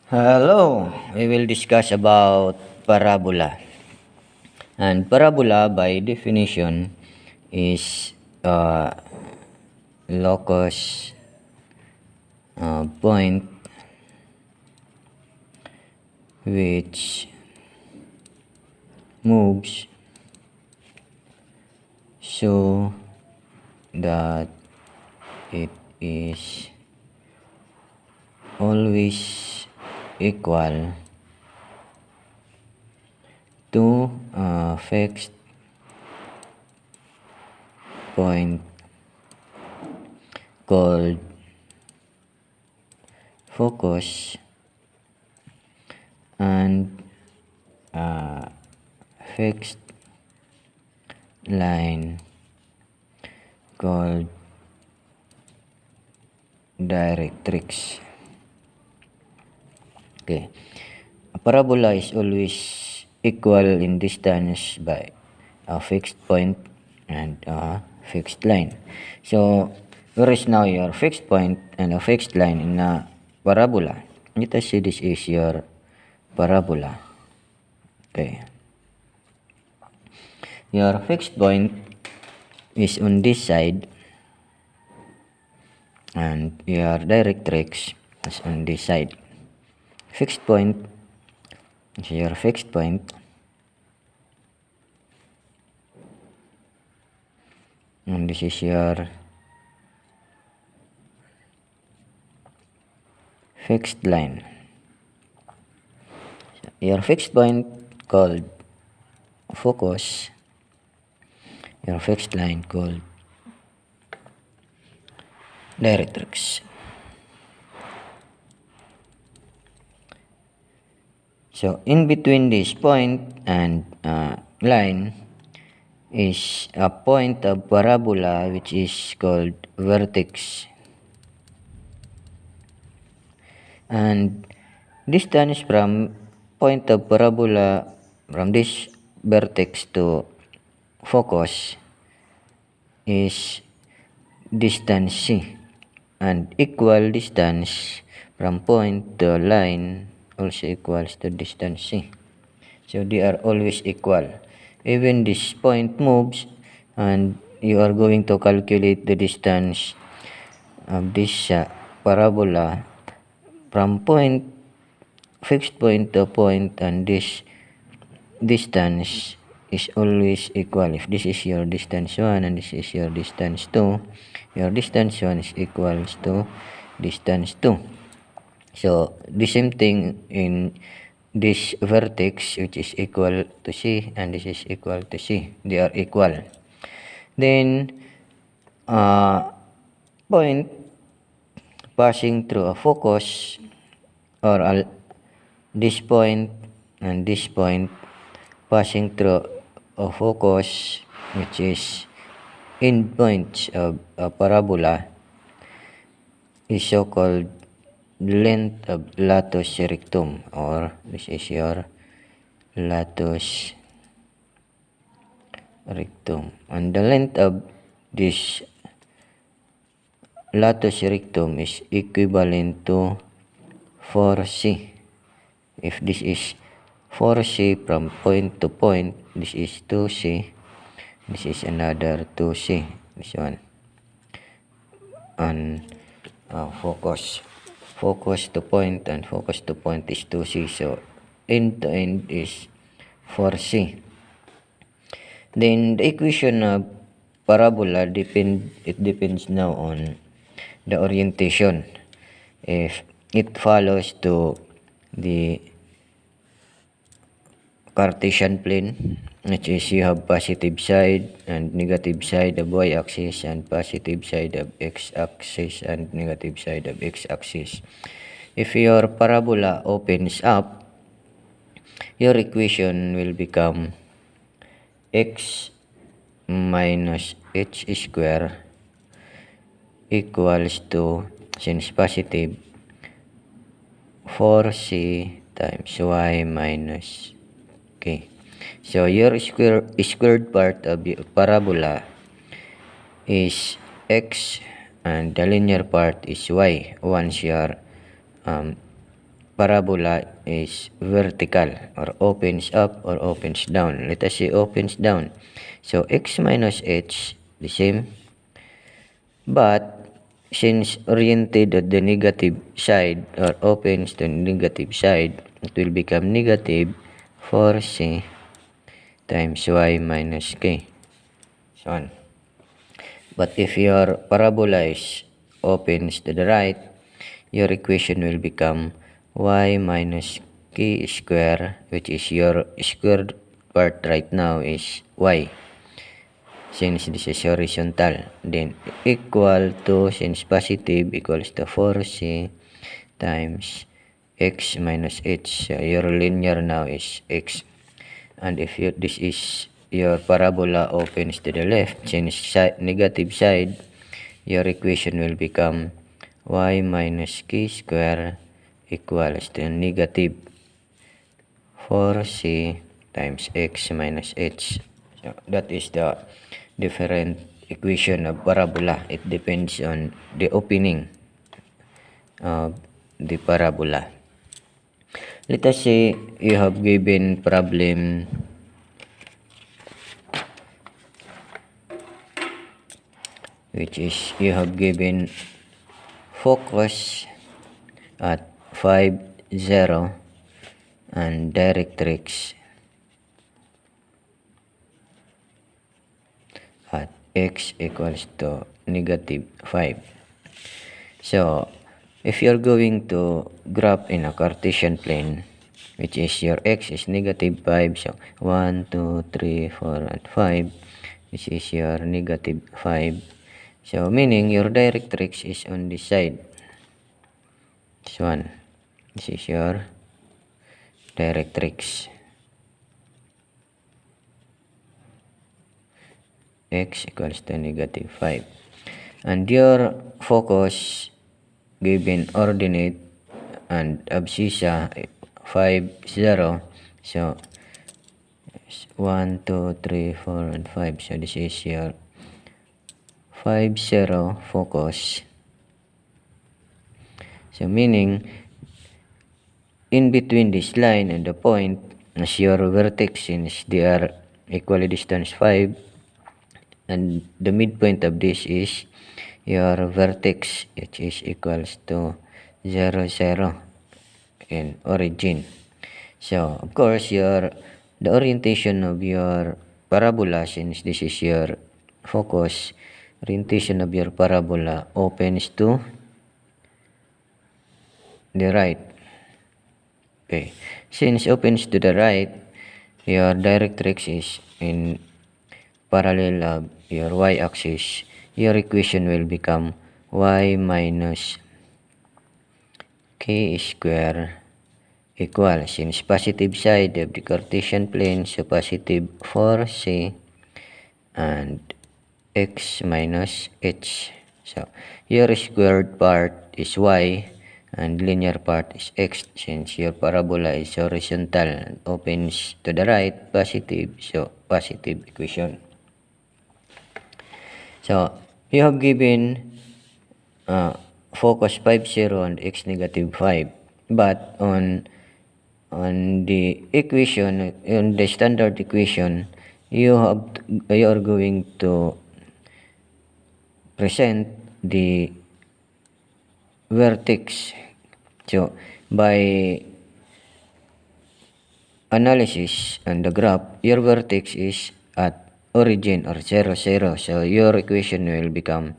Hello, we will discuss about parabola. And parabola by definition is locus point which moves so that it is always equal to a fixed point called focus and a fixed line called directrix. Okay, a parabola is always equal in distance by a fixed point and a fixed line. So where is now your fixed point and a fixed line in a parabola? Let us see, this is your parabola. Okay, your fixed point is on this side and your directrix is on this side. Fixed point is your fixed point and this is your fixed line. So your fixed point called focus, your fixed line called directrix. So in between this point and line is a point of parabola which is called vertex, and distance from point of parabola from this vertex to focus is distance c, and equal distance from point to line also equals to distance c. So they are always equal. Even this point moves and you are going to calculate the distance of this parabola from point, fixed point to point, and this distance is always equal. If this is your distance 1 and this is your distance 2, your distance 1 is equals to distance 2. So the same thing in this vertex, which is equal to c, and this is equal to c. They are equal. Then point passing through a focus, or this point and this point passing through a focus, which is end points of a parabola, is so called length of latus rectum, or this is your latus rectum, and the length of this latus rectum is equivalent to 4c. If this is 4c from point to point, this is 2c, this is another 2c, this one, and focus to point and focus to point is 2c, so end to end is 4c. Then the equation of parabola depends now on the orientation. If it follows to the Cartesian plane, which is you have positive side and negative side of y-axis and positive side of x-axis and negative side of x-axis. If your parabola opens up, your equation will become x minus h square equals to, since positive, 4c times y minus k. So your squared part of the parabola is x and the linear part is y once you are parabola is vertical or opens up or opens down. Let us say opens down. So x minus h the same, but since oriented at the negative side or opens to the negative side, it will become negative 4c times y minus k. So on. But if your parabola is opens to the right, your equation will become y minus k square, which is your squared part right now is y, since this is horizontal, then equal to, since positive, equals to 4c times x minus h. So your linear now is x, and if this is your parabola opens to the left, since negative side, your equation will become y minus k square equals to negative 4c times x minus h. So that is the different equation of parabola. It depends on the opening of the parabola. Let us say you have given problem which is you have given focus at 5, 0 and directrix at x equals to negative 5. So if you're going to graph in a Cartesian plane, which is your x is negative 5, so 1, 2, 3, 4, and 5, this is your negative 5. So meaning your directrix is on this side. This one. This is your directrix. X equals to negative 5. And your focus given ordinate and abscissa 5, 0. So 1, 2, 3, 4, and 5. So this is your 5, 0 focus. So meaning in between this line and the point as your vertex, since they are equally distance 5, and the midpoint of this is your vertex, which is equals to 0, 0 in origin. So of course the orientation of your parabola, since this is your focus, orientation of your parabola opens to the right. Okay, since opens to the right, your directrix is in parallel of your y-axis. Your equation will become y minus k square equal, since positive side of the Cartesian plane, so positive 4c and x minus h. So your squared part is y and linear part is x, since your parabola is horizontal and opens to the right, positive, so positive equation. So you have given focus 5, 0 and x negative 5, but on the equation, on the standard equation, you are going to present the vertex. So by analysis on the graph, your vertex is at origin or 0, 0. So your equation will become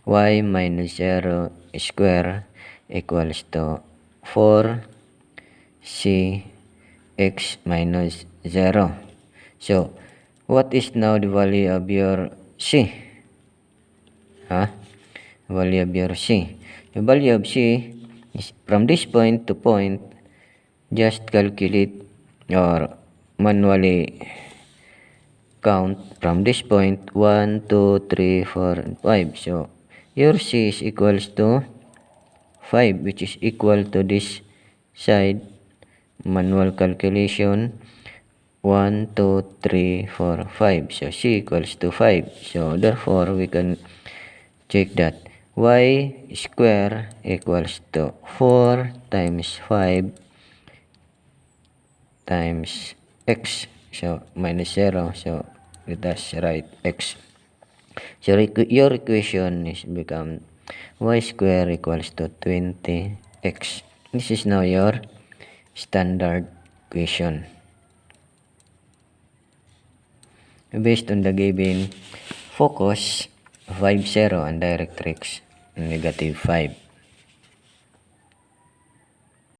y minus 0 square equals to 4c x minus 0. So what is now the value of your c? Value of your c. The value of c is from this point to point. Just calculate or manually count from this point 1, 2, 3, 4, and 5. So your c is equals to 5, which is equal to this side. Manual calculation 1, 2, 3, 4, 5. So c equals to 5. So therefore we can check that y square equals to 4 times 5 times x. So, minus 0. So, let us write x. So, your equation is become y square equals to 20x. This is now your standard equation. Based on the given focus, 5, 0, and directrix, -5.